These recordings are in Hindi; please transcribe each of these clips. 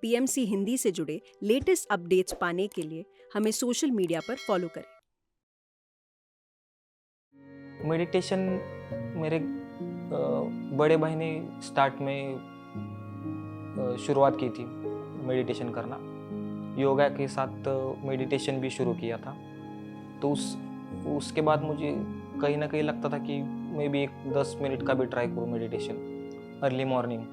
पीएमसी हिंदी से जुड़े लेटेस्ट अपडेट्स पाने के लिए हमें सोशल मीडिया पर फॉलो करें। मेडिटेशन मेरे बड़े भाई ने स्टार्ट में शुरुआत की थी मेडिटेशन करना। योगा के साथ मेडिटेशन भी शुरू किया था। तो उसके बाद मुझे कहीं ना कहीं लगता था कि मैं भी एक 10 मिनट का भी ट्राई करूँ मेडिटेशन अर्ली मॉर्निंग।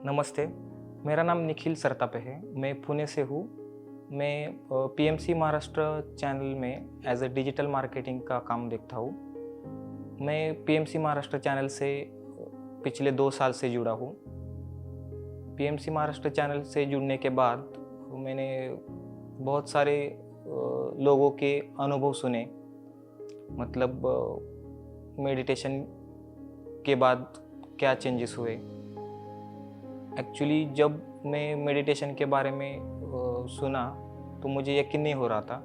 नमस्ते, मेरा नाम निखिल सरतापे है। मैं पुणे से हूँ। मैं पीएमसी महाराष्ट्र चैनल में एज ए डिजिटल मार्केटिंग का काम देखता हूँ। मैं पीएमसी महाराष्ट्र चैनल से पिछले 2 साल से जुड़ा हूँ। पीएमसी महाराष्ट्र चैनल से जुड़ने के बाद मैंने बहुत सारे लोगों के अनुभव सुने। मतलब मेडिटेशन के बाद क्या चेंजेस हुए। एक्चुअली जब मैं मेडिटेशन के बारे में सुना तो मुझे यकीन नहीं हो रहा था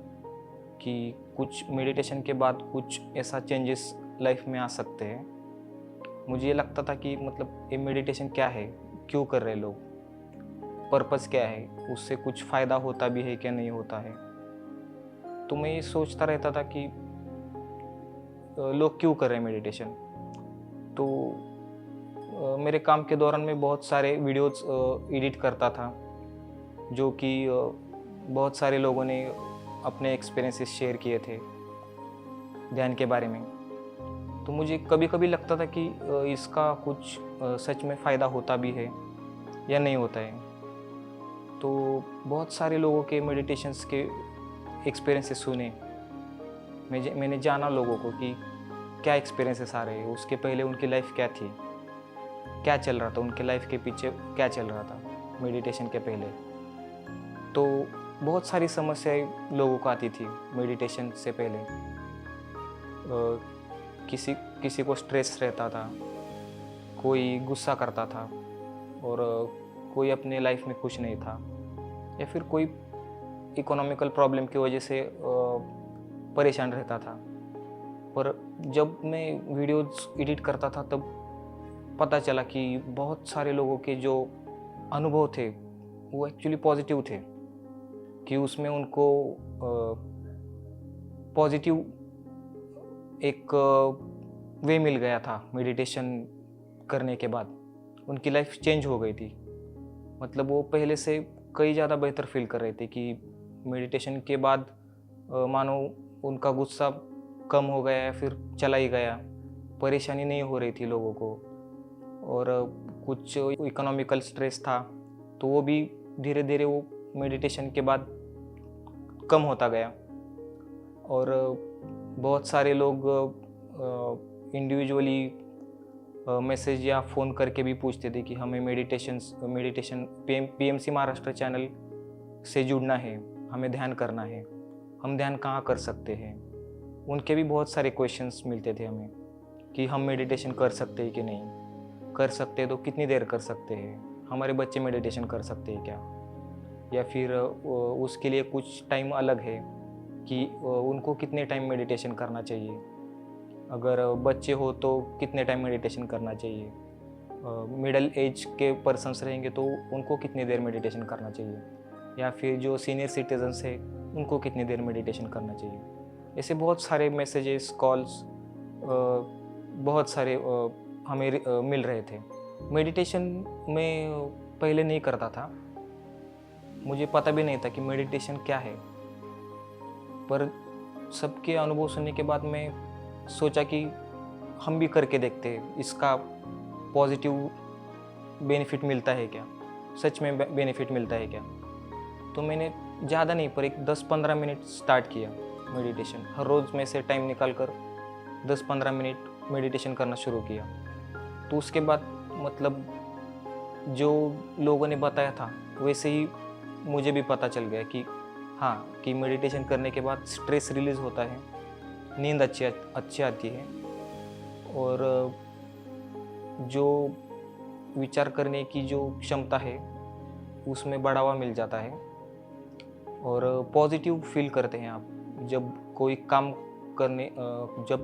कि कुछ मेडिटेशन के बाद कुछ ऐसा चेंजेस लाइफ में आ सकते हैं। मुझे ये लगता था कि मतलब ये मेडिटेशन क्या है, क्यों कर रहे लोग, पर्पस क्या है, उससे कुछ फ़ायदा होता भी है क्या नहीं होता है। तो मैं ये सोचता रहता था कि लोग क्यों कर रहे हैं मेडिटेशन। तो मेरे काम के दौरान मैं बहुत सारे वीडियोस एडिट करता था, जो कि बहुत सारे लोगों ने अपने एक्सपीरियंसेस शेयर किए थे ध्यान के बारे में। तो मुझे कभी कभी लगता था कि इसका कुछ सच में फ़ायदा होता भी है या नहीं होता है। तो बहुत सारे लोगों के मेडिटेशंस के एक्सपीरियंसेस सुने। मैंने जाना लोगों को कि क्या एक्सपीरियंसेस आ रहे हैं, उसके पहले उनकी लाइफ क्या थी, क्या चल रहा था, उनके लाइफ के पीछे क्या चल रहा था मेडिटेशन के पहले। तो बहुत सारी समस्याएं लोगों को आती थी मेडिटेशन से पहले। किसी को स्ट्रेस रहता था, कोई गुस्सा करता था, और कोई अपने लाइफ में खुश नहीं था, या फिर कोई इकोनॉमिकल प्रॉब्लम की वजह से परेशान रहता था। पर जब मैं वीडियोस एडिट करता था तब पता चला कि बहुत सारे लोगों के जो अनुभव थे वो एक्चुअली पॉजिटिव थे, कि उसमें उनको पॉजिटिव एक वे मिल गया था। मेडिटेशन करने के बाद उनकी लाइफ चेंज हो गई थी। मतलब वो पहले से कई ज़्यादा बेहतर फील कर रहे थे कि मेडिटेशन के बाद मानो उनका गुस्सा कम हो गया या फिर चला ही गया, परेशानी नहीं हो रही थी लोगों को, और कुछ इकोनॉमिकल स्ट्रेस था तो वो भी धीरे धीरे वो मेडिटेशन के बाद कम होता गया। और बहुत सारे लोग इंडिविजुअली मैसेज या फ़ोन करके भी पूछते थे कि हमें मेडिटेशन पीएमसी महाराष्ट्र चैनल से जुड़ना है, हमें ध्यान करना है, हम ध्यान कहाँ कर सकते हैं। उनके भी बहुत सारे क्वेश्चंस मिलते थे हमें कि हम मेडिटेशन कर सकते हैं कि नहीं, कर सकते तो कितनी देर कर सकते हैं, हमारे बच्चे मेडिटेशन कर सकते हैं क्या, या फिर उसके लिए कुछ टाइम अलग है कि उनको कितने टाइम मेडिटेशन करना चाहिए, अगर बच्चे हो तो कितने टाइम मेडिटेशन करना चाहिए, मिडिल एज के पर्सन्स रहेंगे तो उनको कितनी देर मेडिटेशन करना चाहिए, या फिर जो सीनियर सिटीजन्स है उनको कितनी देर मेडिटेशन करना चाहिए। ऐसे बहुत सारे मैसेजेस, कॉल्स बहुत सारे हमें मिल रहे थे। मेडिटेशन में पहले नहीं करता था, मुझे पता भी नहीं था कि मेडिटेशन क्या है। पर सबके अनुभव सुनने के बाद मैं सोचा कि हम भी करके देखते हैं, इसका पॉजिटिव बेनिफिट मिलता है क्या, सच में बेनिफिट मिलता है क्या। तो मैंने ज़्यादा नहीं पर एक 10-15 मिनट स्टार्ट किया मेडिटेशन। हर रोज़ में से टाइम निकाल कर 10-15 मिनट मेडिटेशन करना शुरू किया। तो उसके बाद मतलब जो लोगों ने बताया था वैसे ही मुझे भी पता चल गया कि हाँ, कि मेडिटेशन करने के बाद स्ट्रेस रिलीज़ होता है, नींद अच्छी आती है, और जो विचार करने की जो क्षमता है उसमें बढ़ावा मिल जाता है और पॉजिटिव फील करते हैं आप। जब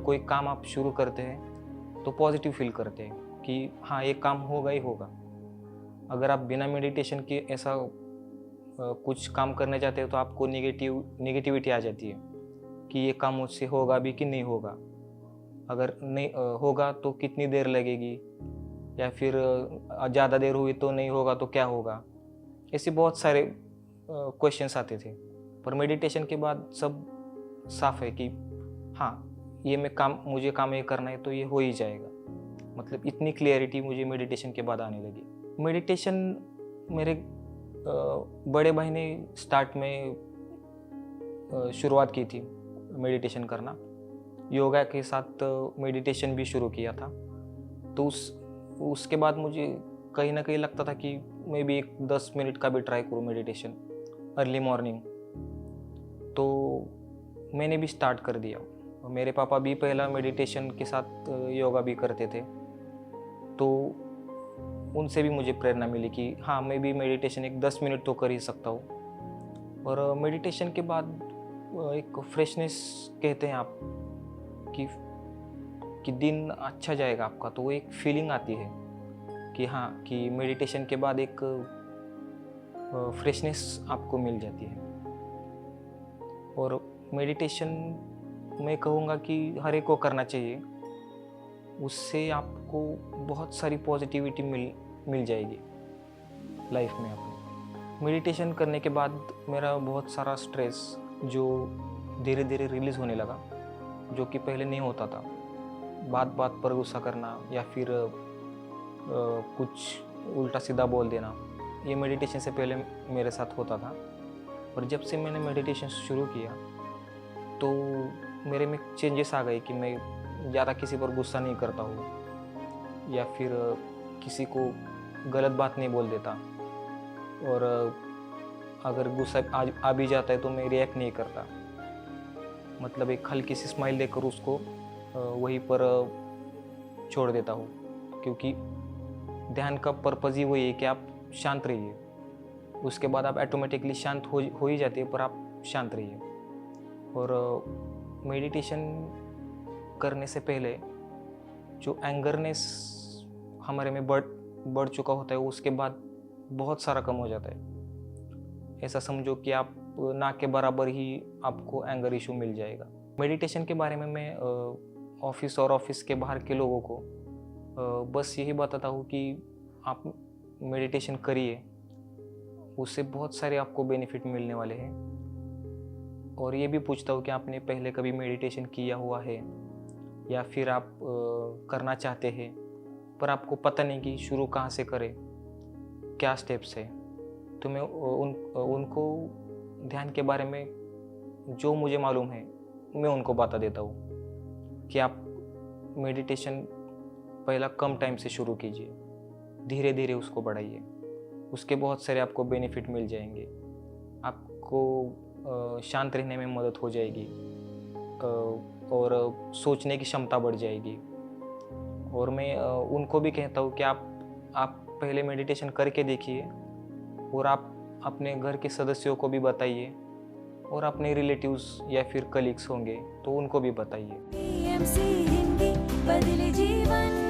कोई काम आप शुरू करते हैं तो पॉजिटिव फील करते हैं कि हाँ, ये काम होगा ही होगा। अगर आप बिना मेडिटेशन के ऐसा कुछ काम करने जाते हो तो आपको नेगेटिविटी आ जाती है कि ये काम मुझसे होगा भी कि नहीं होगा। अगर नहीं होगा तो कितनी देर लगेगी, या फिर ज़्यादा देर हुई तो नहीं होगा तो क्या होगा। ऐसे बहुत सारे क्वेश्चंस आते थे, पर मेडिटेशन के बाद सब साफ है कि हाँ, मुझे काम ये करना है तो ये हो ही जाएगा। मतलब इतनी क्लियरिटी मुझे मेडिटेशन के बाद आने लगी। मेडिटेशन मेरे बड़े भाई ने स्टार्ट में शुरुआत की थी मेडिटेशन करना। योगा के साथ मेडिटेशन भी शुरू किया था। तो उसके बाद मुझे कहीं ना कहीं लगता था कि मैं भी 10 मिनट का भी ट्राई करूँ मेडिटेशन अर्ली मॉर्निंग। तो मैंने भी स्टार्ट कर दिया। मेरे पापा भी पहला मेडिटेशन के साथ योगा भी करते थे, तो उनसे भी मुझे प्रेरणा मिली कि हाँ, मैं भी मेडिटेशन 10 मिनट तो कर ही सकता हूँ। और मेडिटेशन के बाद एक फ्रेशनेस कहते हैं आप कि दिन अच्छा जाएगा आपका, तो वो एक फीलिंग आती है कि हाँ, कि मेडिटेशन के बाद एक फ्रेशनेस आपको मिल जाती है। और मेडिटेशन मैं कहूँगा कि हर एक को करना चाहिए। उससे आपको बहुत सारी पॉजिटिविटी मिल जाएगी लाइफ में अपने। मेडिटेशन करने के बाद मेरा बहुत सारा स्ट्रेस जो धीरे धीरे रिलीज़ होने लगा, जो कि पहले नहीं होता था। बात बात पर गुस्सा करना या फिर कुछ उल्टा सीधा बोल देना, ये मेडिटेशन से पहले मेरे साथ होता था। और जब से मैंने मेडिटेशन शुरू किया तो मेरे में चेंजेस आ गए कि मैं ज़्यादा किसी पर गुस्सा नहीं करता हूँ या फिर किसी को गलत बात नहीं बोल देता। और अगर गुस्सा आ भी जाता है तो मैं रिएक्ट नहीं करता। मतलब एक हल्की सी स्माइल देकर उसको वहीं पर छोड़ देता हूँ, क्योंकि ध्यान का पर्पज़ ही वही है कि आप शांत रहिए। उसके बाद आप ऑटोमेटिकली शांत हो ही जाती है, पर आप शांत रहिए। और मेडिटेशन करने से पहले जो एंगरनेस हमारे में बढ़ चुका होता है, उसके बाद बहुत सारा कम हो जाता है। ऐसा समझो कि आप ना के बराबर ही आपको एंगर इशू मिल जाएगा। मेडिटेशन के बारे में मैं ऑफिस और ऑफिस के बाहर के लोगों को बस यही बताता हूँ कि आप मेडिटेशन करिए, उससे बहुत सारे आपको बेनिफिट मिलने वाले हैं। और ये भी पूछता हूँ कि आपने पहले कभी मेडिटेशन किया हुआ है या फिर आप करना चाहते हैं पर आपको पता नहीं कि शुरू कहाँ से करें, क्या स्टेप्स है। तो मैं उनको ध्यान के बारे में जो मुझे मालूम है मैं उनको बता देता हूँ कि आप मेडिटेशन पहला कम टाइम से शुरू कीजिए, धीरे धीरे उसको बढ़ाइए। उसके बहुत सारे आपको बेनिफिट मिल जाएंगे। आपको शांत रहने में मदद हो जाएगी और सोचने की क्षमता बढ़ जाएगी। और मैं उनको भी कहता हूँ कि आप पहले मेडिटेशन करके देखिए और आप अपने घर के सदस्यों को भी बताइए और अपने रिलेटिव्स या फिर कलीग्स होंगे तो उनको भी बताइए। PMC हिंदी बदले जीवन।